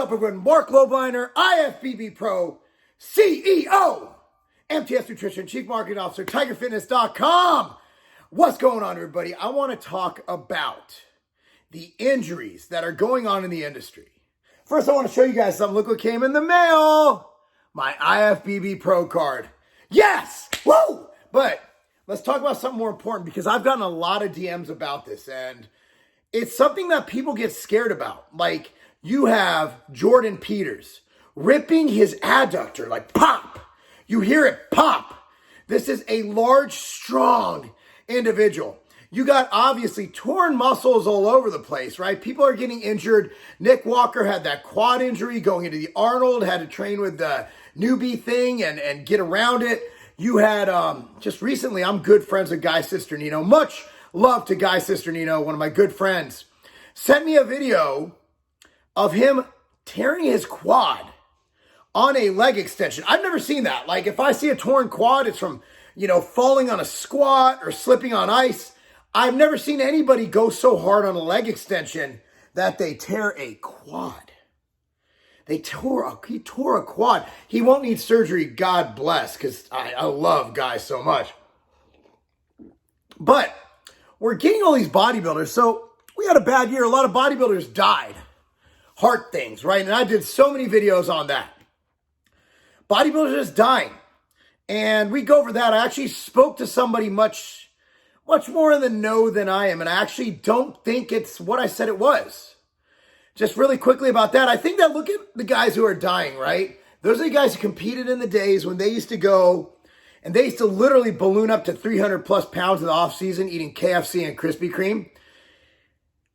up, everyone? Marc Lobliner, IFBB Pro, CEO, MTS Nutrition, Chief Marketing Officer, TigerFitness.com. What's going on, everybody? I want to talk about the injuries that are going on in the industry. First, I want to show you guys something. Look what came in the mail. My IFBB Pro card. Yes! Woo! But let's talk about something more important because I've gotten a lot of DMs about this and it's something that people get scared about. Like, you have Jordan Peters ripping his adductor, like pop. You hear it pop. This is a large, strong individual. You got obviously torn muscles all over the place, right? People are getting injured. Nick Walker had that quad injury going into the Arnold, had to train with the newbie thing and get around it. You had, just recently, I'm good friends with Guy Cisternino. Much love to Guy Cisternino, one of my good friends. Sent me a video of him tearing his quad on a leg extension. I've never seen that. Like, if I see a torn quad, it's from, falling on a squat or slipping on ice. I've never seen anybody go so hard on a leg extension that they tear a quad. He tore a quad. He won't need surgery, God bless, because I love Guy so much. But we're getting all these bodybuilders. So we had a bad year. A lot of bodybuilders died. Heart things, right? And I did so many videos on that. Bodybuilders just dying. And we go over that. I actually spoke to somebody much more in the know than I am. And I actually don't think it's what I said it was. Just really quickly about that. I think that look at the guys who are dying, right? Those are the guys who competed in the days when they used to go and they used to literally balloon up to 300 plus pounds in the off season eating KFC and Krispy Kreme.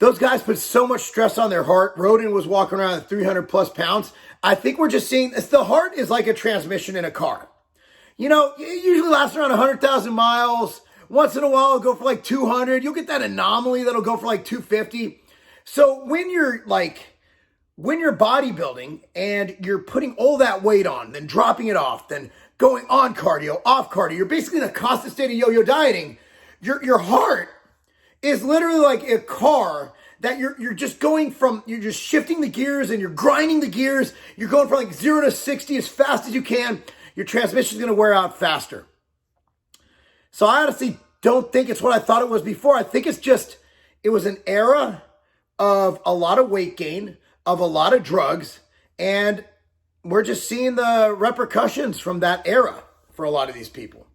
Those guys put so much stress on their heart. Roden was walking around at 300 plus pounds. I think we're just seeing, the heart is like a transmission in a car. It usually lasts around 100,000 miles. Once in a while, it'll go for like 200. You'll get that anomaly that'll go for like 250. So when you're bodybuilding and you're putting all that weight on, then dropping it off, then going on cardio, off cardio, you're basically in a constant state of yo-yo dieting. Your heart is literally like a car that you're just going from, you're just shifting the gears and you're grinding the gears. You're going from like 0 to 60 as fast as you can. Your transmission is going to wear out faster. So I honestly don't think it's what I thought it was before. I think it was an era of a lot of weight gain, of a lot of drugs, and we're just seeing the repercussions from that era for a lot of these people.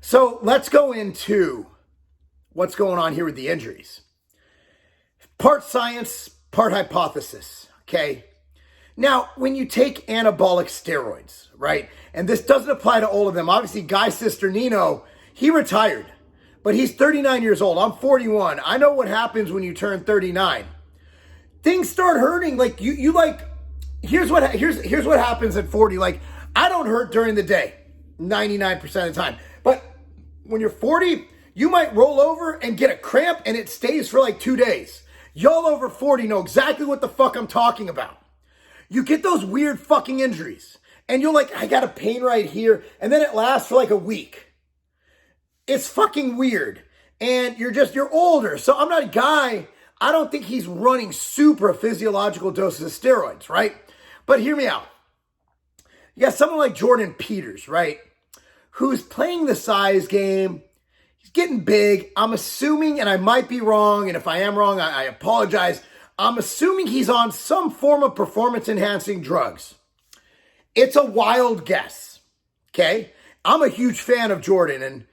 So let's go into what's going on here with the injuries. Part science, part hypothesis, okay? Now, when you take anabolic steroids, right, and this doesn't apply to all of them. Obviously, Guy Cisternino, he retired, but he's 39 years old. I'm 41. I know what happens when you turn 39. Things start hurting. Like, here's what happens at 40. Like, I don't hurt during the day, 99% of the time. But when you're 40, you might roll over and get a cramp and it stays for like 2 days. Y'all over 40 know exactly what the fuck I'm talking about. You get those weird fucking injuries and you're like, I got a pain right here. And then it lasts for like a week. It's fucking weird. And you're older. So I'm not a guy, I don't think he's running super physiological doses of steroids, right? But hear me out. You got someone like Jordan Peters, right? Who's playing the size game. He's getting big. I'm assuming, and I might be wrong, and if I am wrong, I apologize. I'm assuming he's on some form of performance-enhancing drugs. It's a wild guess, okay? I'm a huge fan of Jordan, and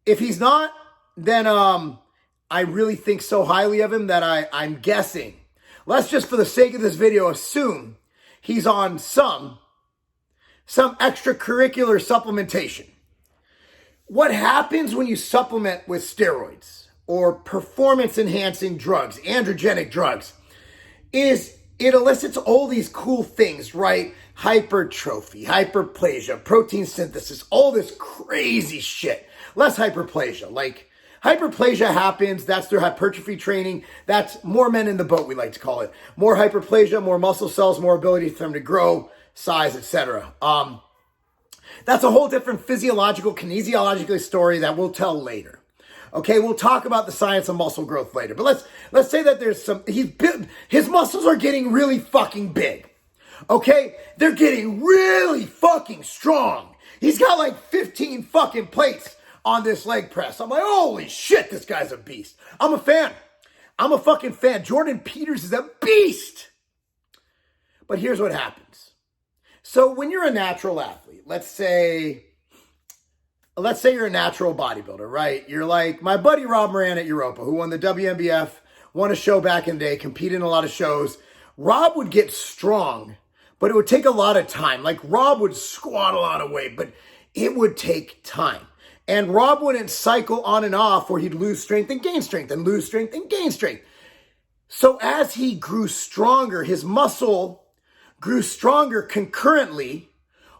if he's not, then I really think so highly of him that I'm guessing. Let's just, for the sake of this video, assume he's on some extracurricular supplementation. What happens when you supplement with steroids or performance-enhancing drugs, androgenic drugs, is it elicits all these cool things, right? Hypertrophy, hyperplasia, protein synthesis, all this crazy shit. Less hyperplasia. Like, hyperplasia happens, that's through hypertrophy training. That's more men in the boat, we like to call it. More hyperplasia, more muscle cells, more ability for them to grow, size, etc. That's a whole different physiological, kinesiological story that we'll tell later. Okay, we'll talk about the science of muscle growth later. But let's say that there's his muscles are getting really fucking big. Okay? They're getting really fucking strong. He's got like 15 fucking plates on this leg press. I'm like, holy shit, this guy's a beast. I'm a fan. I'm a fucking fan. Jordan Peters is a beast. But here's what happens. So when you're a natural athlete, let's say you're a natural bodybuilder, right? You're like my buddy Rob Moran at Europa, who won the WNBF, won a show back in the day, competed in a lot of shows. Rob would get strong, but it would take a lot of time. Like Rob would squat a lot of weight, but it would take time. And Rob wouldn't cycle on and off where he'd lose strength and gain strength and lose strength and gain strength. So as he grew stronger, his muscle grew stronger concurrently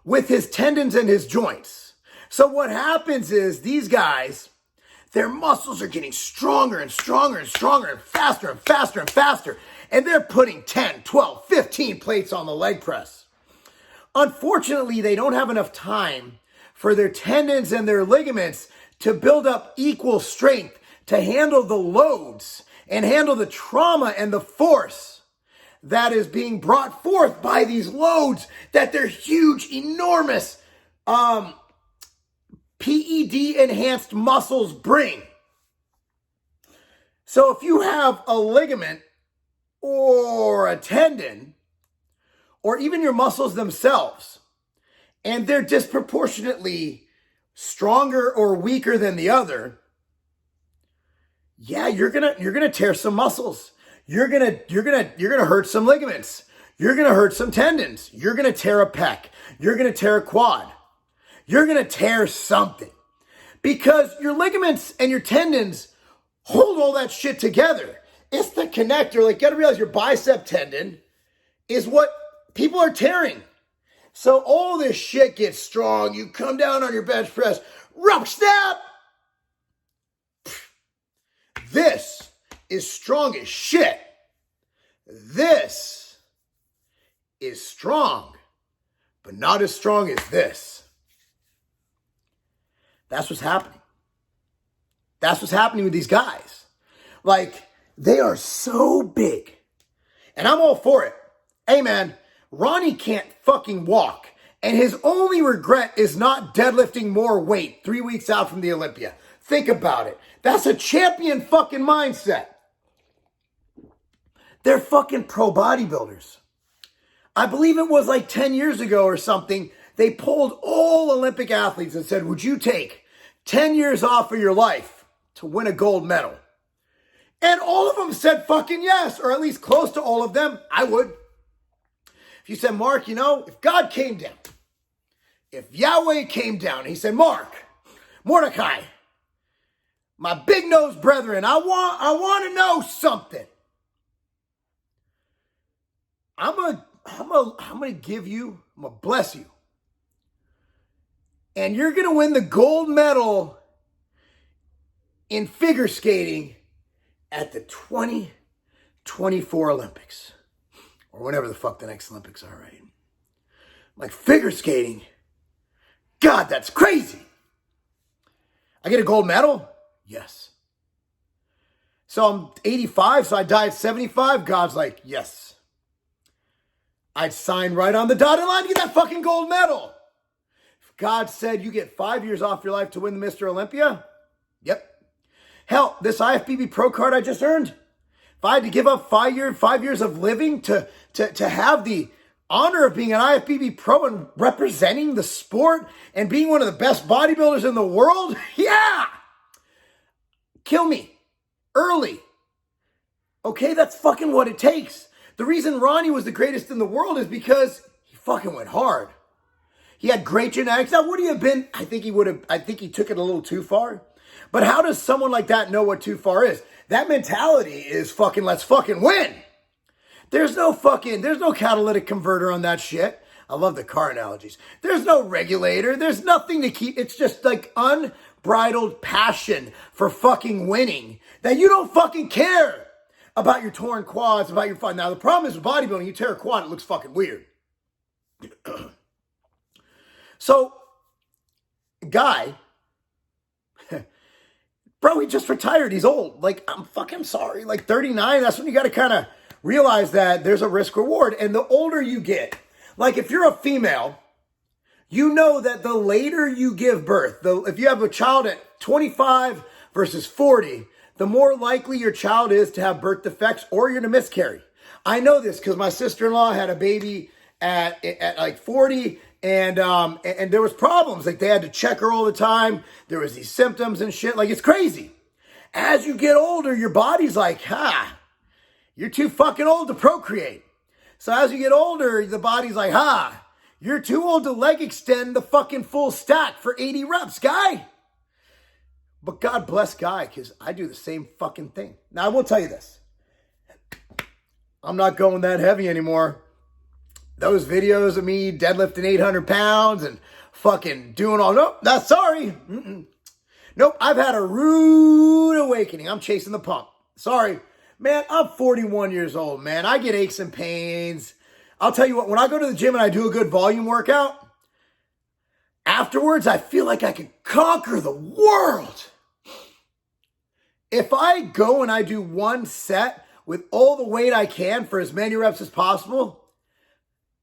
with his tendons and his joints. So what happens is these guys, their muscles are getting stronger and stronger and stronger and faster and faster and faster. And they're putting 10, 12, 15 plates on the leg press. Unfortunately, they don't have enough time for their tendons and their ligaments to build up equal strength to handle the loads and handle the trauma and the force that is being brought forth by these loads that their huge, enormous PED-enhanced muscles bring. So if you have a ligament or a tendon, or even your muscles themselves, and they're disproportionately stronger or weaker than the other, yeah, you're gonna tear some muscles. You're gonna hurt some ligaments. You're gonna hurt some tendons. You're gonna tear a pec. You're gonna tear a quad. You're gonna tear something. Because your ligaments and your tendons hold all that shit together. It's the connector. Like, you gotta realize your bicep tendon is what people are tearing. So all this shit gets strong. You come down on your bench press, rock snap. This is strong as shit. This is strong, but not as strong as this. That's what's happening. That's what's happening with these guys. Like, they are so big. And I'm all for it. Hey, man, Ronnie can't fucking walk. And his only regret is not deadlifting more weight 3 weeks out from the Olympia. Think about it. That's a champion fucking mindset. They're fucking pro bodybuilders. I believe it was like 10 years ago or something. They polled all Olympic athletes and said, would you take 10 years off of your life to win a gold medal? And all of them said fucking yes, or at least close to all of them. I would. If you said, Mark, if God came down, if Yahweh came down, and he said, Mark, Mordecai, my big nose brethren, I want to know something. I'm gonna give you, I'm gonna bless you. And you're gonna win the gold medal in figure skating at the 2024 Olympics. Or whenever the fuck the next Olympics are, right? Like, figure skating? God, that's crazy. I get a gold medal? Yes. So I'm 85, so I die at 75. God's like, yes. I'd sign right on the dotted line to get that fucking gold medal. If God said you get 5 years off your life to win the Mr. Olympia, yep. Hell, this IFBB Pro card I just earned, if I had to give up 5 years of living to have the honor of being an IFBB Pro and representing the sport and being one of the best bodybuilders in the world, yeah! Kill me. Early. Okay, that's fucking what it takes. The reason Ronnie was the greatest in the world is because he fucking went hard. He had great genetics. Now, would he have been? I think he took it a little too far. But how does someone like that know what too far is? That mentality is fucking, let's fucking win. There's no catalytic converter on that shit. I love the car analogies. There's no regulator. There's nothing to keep. It's just like unbridled passion for fucking winning that you don't fucking care about your torn quads, about your fun. Now, the problem is with bodybuilding, you tear a quad, it looks fucking weird. So, guy, bro, he just retired. He's old. Like, I'm fucking sorry. Like, 39, that's when you got to kind of realize that there's a risk reward. And the older you get, Like if you're a female, you know that the later you give birth, if you have a child at 25 versus 40, the more likely your child is to have birth defects or you're to miscarry. I know this because my sister-in-law had a baby at like 40 and there was problems. Like they had to check her all the time. There was these symptoms and shit. Like it's crazy. As you get older, your body's like, you're too fucking old to procreate. So as you get older, the body's like, you're too old to leg extend the fucking full stack for 80 reps, guy. But God bless Guy, because I do the same fucking thing. Now, I will tell you this. I'm not going that heavy anymore. Those videos of me deadlifting 800 pounds and fucking doing all, nope, not sorry. Nope, I've had a rude awakening. I'm chasing the pump. Sorry. Man, I'm 41 years old, man. I get aches and pains. I'll tell you what, when I go to the gym and I do a good volume workout, afterwards, I feel like I could conquer the world. If I go and I do one set with all the weight I can for as many reps as possible,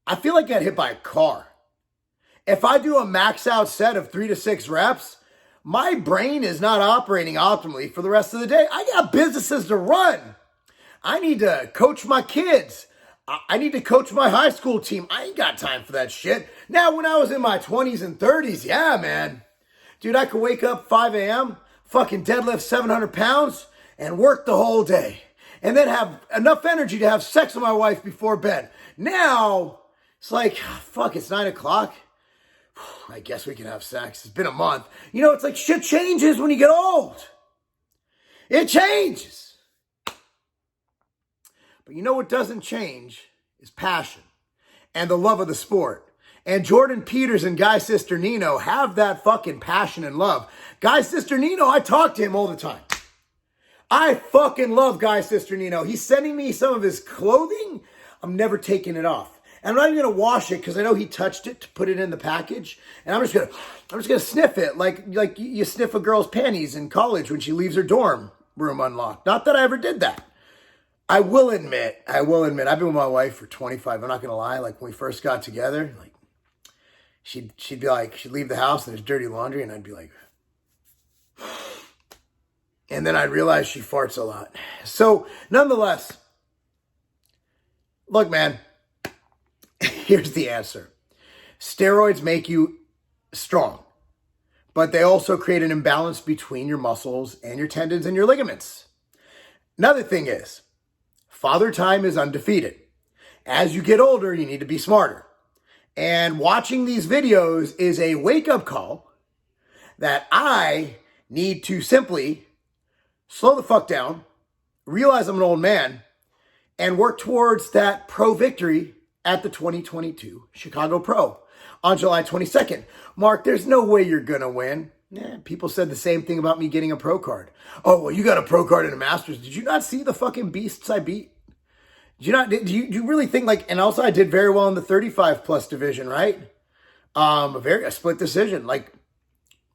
I feel like I got hit by a car. If I do a max out set of 3 to 6 reps, my brain is not operating optimally for the rest of the day. I got businesses to run. I need to coach my kids. I need to coach my high school team. I ain't got time for that shit. Now, when I was in my 20s and 30s, yeah, man. Dude, I could wake up 5 a.m., fucking deadlift 700 pounds, and work the whole day. And then have enough energy to have sex with my wife before bed. Now, it's like, fuck, it's 9 o'clock. I guess we can have sex. It's been a month. You know, it's like shit changes when you get old. It changes. But you know what doesn't change is passion and the love of the sport. And Jordan Peters and Guy Cisternino have that fucking passion and love. Guy Cisternino, I talk to him all the time. I fucking love Guy Cisternino. He's sending me some of his clothing. I'm never taking it off. And I'm not even going to wash it because I know he touched it to put it in the package. And I'm just going to sniff it like you sniff a girl's panties in college when she leaves her dorm room unlocked. Not that I ever did that. I will admit, I've been with my wife for 25. I'm not going to lie. Like when we first got together, like she'd be like, she'd leave the house and there's dirty laundry. And I'd be like, and then I'd realize she farts a lot. So nonetheless, look, man, here's the answer. Steroids make you strong, but they also create an imbalance between your muscles and your tendons and your ligaments. Another thing is, Father Time is undefeated. As you get older, you need to be smarter. And watching these videos is a wake-up call that I need to simply slow the fuck down, realize I'm an old man, and work towards that pro victory at the 2022 Chicago Pro on July 22nd. Mark, there's no way you're going to win. People said the same thing about me getting a pro card. Oh, well, you got a pro card in a Masters. Did you not see the fucking beasts I beat? Do you really think like, and also I did very well in the 35 plus division, right? A split decision. Like,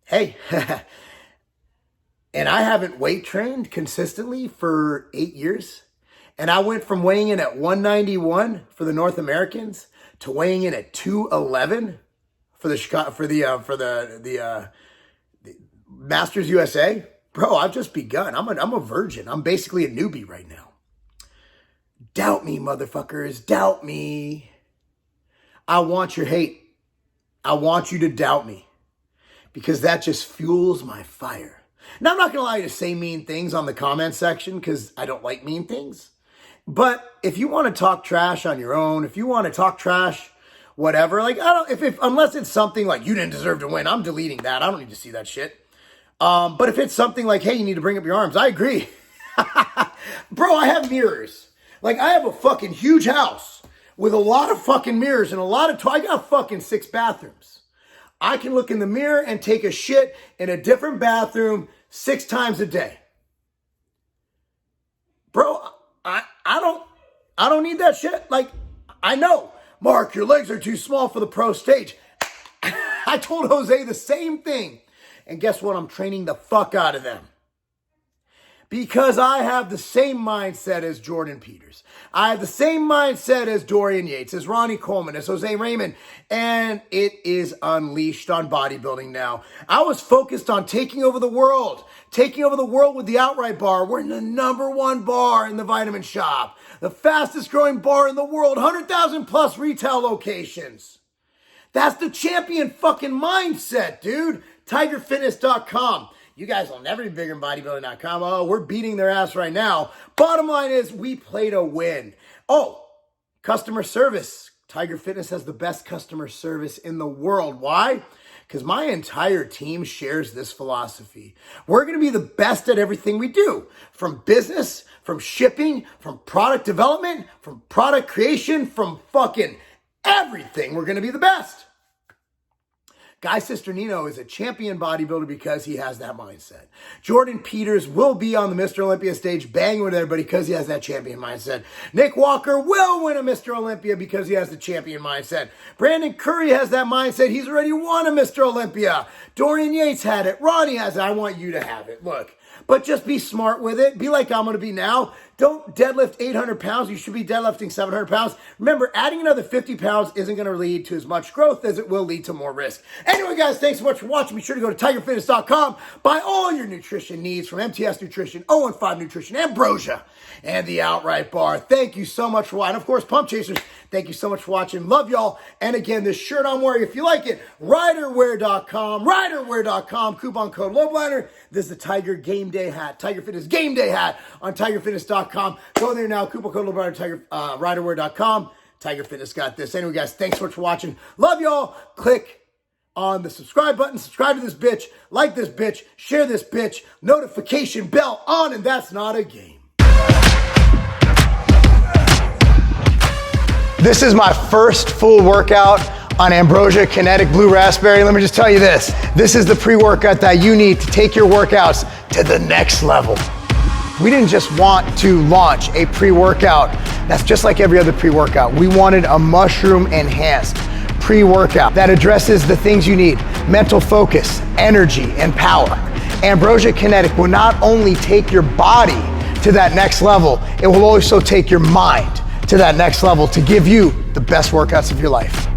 hey, and I haven't weight trained consistently for 8 years. And I went from weighing in at 191 for the North Americans to weighing in at 211 for the Masters USA. Bro, I've just begun. I'm a virgin. I'm basically a newbie right now. Doubt me, motherfuckers. Doubt me. I want your hate. I want you to doubt me because that just fuels my fire. Now, I'm not going to lie to say mean things on the comment section because I don't like mean things. But if you want to talk trash on your own, if you want to talk trash, whatever, like, I don't, unless it's something like you didn't deserve to win, I'm deleting that. I don't need to see that shit. But if it's something like, hey, you need to bring up your arms, I agree. Bro, I have mirrors. Like, I have a fucking huge house with a lot of fucking mirrors and a lot of, I got fucking 6 bathrooms. I can look in the mirror and take a shit in a different bathroom 6 times a day. Bro, I don't need that shit. Like, I know, Mark, your legs are too small for the pro stage. I told Jose the same thing. And guess what? I'm training the fuck out of them. Because I have the same mindset as Jordan Peters. I have the same mindset as Dorian Yates, as Ronnie Coleman, as Jose Raymond, and it is unleashed on bodybuilding now. I was focused on taking over the world with the outright bar. We're in the #1 bar in the vitamin shop, the fastest growing bar in the world, 100,000 plus retail locations. That's the champion fucking mindset, dude. TigerFitness.com. You guys will never be bigger than bodybuilding.com. Oh, we're beating their ass right now. Bottom line is we play to win. Oh, customer service. Tiger Fitness has the best customer service in the world. Why? Because my entire team shares this philosophy. We're going to be the best at everything we do. From business, from shipping, from product development, from product creation, from fucking everything. We're going to be the best. Guy Cisternino is a champion bodybuilder because he has that mindset. Jordan Peters will be on the Mr. Olympia stage banging with everybody because he has that champion mindset. Nick Walker will win a Mr. Olympia because he has the champion mindset. Brandon Curry has that mindset. He's already won a Mr. Olympia. Dorian Yates had it. Ronnie has it. I want you to have it. Look, but just be smart with it. Be like I'm going to be now. Don't deadlift 800 pounds. You should be deadlifting 700 pounds. Remember, adding another 50 pounds isn't going to lead to as much growth as it will lead to more risk. Anyway, guys, thanks so much for watching. Be sure to go to TigerFitness.com. Buy all your nutrition needs from MTS Nutrition, 015 Nutrition, Ambrosia, and the Outright Bar. Thank you so much for watching. And of course, Pump Chasers, thank you so much for watching. Love y'all. And again, this shirt I'm wearing, if you like it, riderwear.com, riderwear.com, coupon code Lobliner. This is the Tiger Game Day hat, Tiger Fitness Game Day hat on TigerFitness.com. Go there now, coupon code Lobliner, riderwear.com. Tiger Fitness got this. Anyway, guys, thanks so much for watching. Love y'all. Click on the subscribe button. Subscribe to this bitch. Like this bitch. Share this bitch. Notification bell on, and that's not a game. This is my first full workout on Ambrosia Kinetic Blue Raspberry. Let me just tell you this. This is the pre-workout that you need to take your workouts to the next level. We didn't just want to launch a pre-workout that's just like every other pre-workout. We wanted a mushroom-enhanced pre-workout that addresses the things you need: mental focus, energy, and power. Ambrosia Kinetic will not only take your body to that next level, it will also take your mind to that next level to give you the best workouts of your life.